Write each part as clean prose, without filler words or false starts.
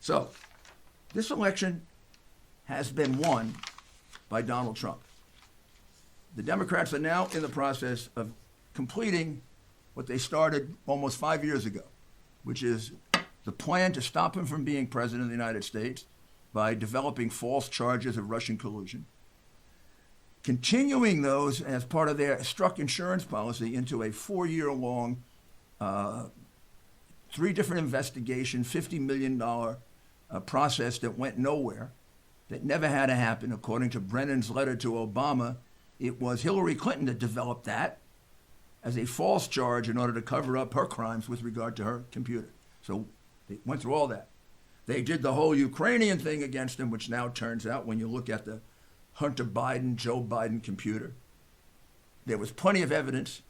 So, this election has been won by Donald Trump. The Democrats are now in the process of completing what they started almost 5 years ago, which is the plan to stop him from being president of the United States by developing false charges of Russian collusion, continuing those as part of their struck insurance policy into a 4-year-long, 3 different investigation, $50 million process that went nowhere, that never had to happen. According to Brennan's letter to Obama, it was Hillary Clinton that developed that as a false charge in order to cover up her crimes with regard to her computer. So they went through all that. They did the whole Ukrainian thing against him, which now turns out, when you look at the Hunter Biden, Joe Biden computer, there was plenty of evidence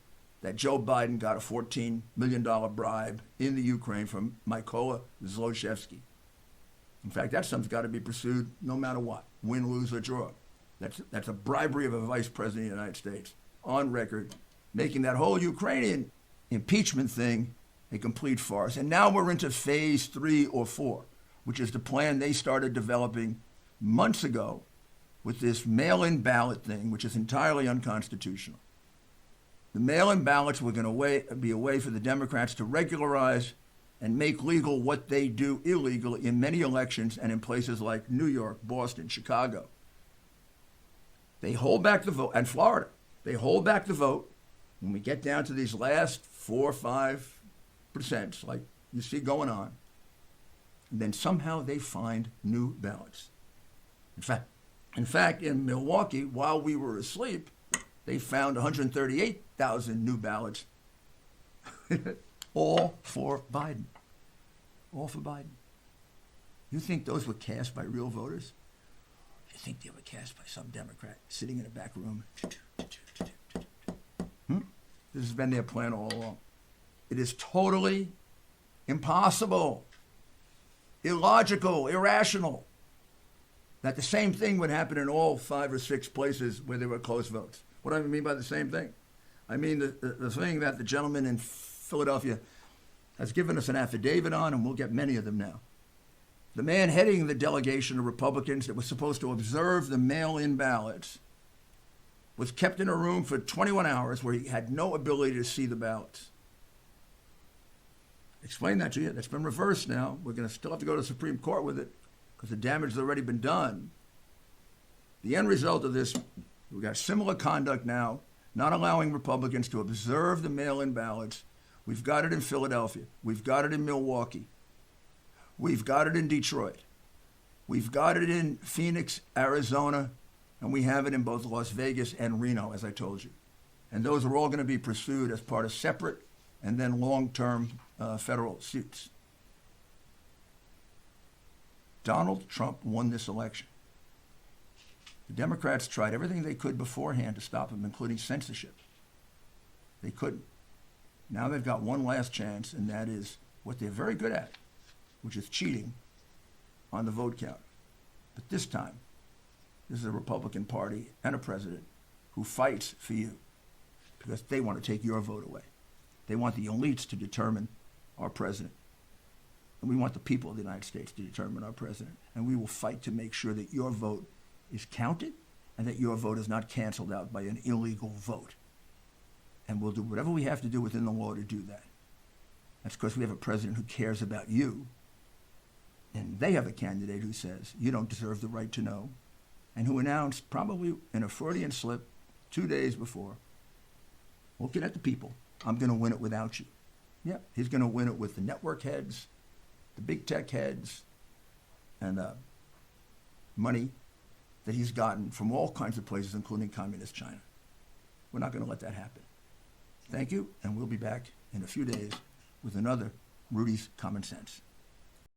that Joe Biden got a $14 million bribe in the Ukraine from Mykola Zlochevsky. In fact, that something's got to be pursued no matter what, win, lose, or draw. That's a bribery of a vice president of the United States, on record, making that whole Ukrainian impeachment thing a complete farce. And now we're into phase 3 or 4, which is the plan they started developing months ago with this mail-in ballot thing, which is entirely unconstitutional. The mail-in ballots were going to be a way for the Democrats to regularize and make legal what they do illegal in many elections and in places like New York, Boston, Chicago. They hold back the vote, and Florida. They hold back the vote when we get down to these last 4 or 5%, like you see going on. And then somehow they find new ballots. In fact, in Milwaukee, while we were asleep, they found 138,000 new ballots, all for Biden. All for Biden. You think those were cast by real voters? You think they were cast by some Democrat sitting in a back room? This has been their plan all along. It is totally impossible, illogical, irrational, that the same thing would happen in all 5 or 6 places where there were close votes. What do I mean by the same thing? I mean the thing that the gentleman in Philadelphia has given us an affidavit on, and we'll get many of them now. The man heading the delegation of Republicans that was supposed to observe the mail-in ballots was kept in a room for 21 hours where he had no ability to see the ballots. Explain that to you. That's been reversed now. We're going to still have to go to the Supreme Court with it because the damage has already been done. The end result of this, we've got similar conduct now, not allowing Republicans to observe the mail-in ballots. We've got it in Philadelphia. We've got it in Milwaukee. We've got it in Detroit. We've got it in Phoenix, Arizona, and we have it in both Las Vegas and Reno, as I told you. And those are all going to be pursued as part of separate and then long-term federal suits. Donald Trump won this election. The Democrats tried everything they could beforehand to stop him, including censorship. They couldn't. Now they've got one last chance, and that is what they're very good at, which is cheating on the vote count. But this time, this is a Republican Party and a president who fights for you because they want to take your vote away. They want the elites to determine our president. And we want the people of the United States to determine our president. And we will fight to make sure that your vote is counted and that your vote is not canceled out by an illegal vote. And we'll do whatever we have to do within the law to do that. That's because we have a president who cares about you. And they have a candidate who says, you don't deserve the right to know. And who announced, probably in a Freudian slip, 2 days before, looking at the people, I'm going to win it without you. Yep, he's going to win it with the network heads, the big tech heads, and money that he's gotten from all kinds of places, including communist China. We're not going to let that happen. Thank you, and we'll be back in a few days with another Rudy's Common Sense.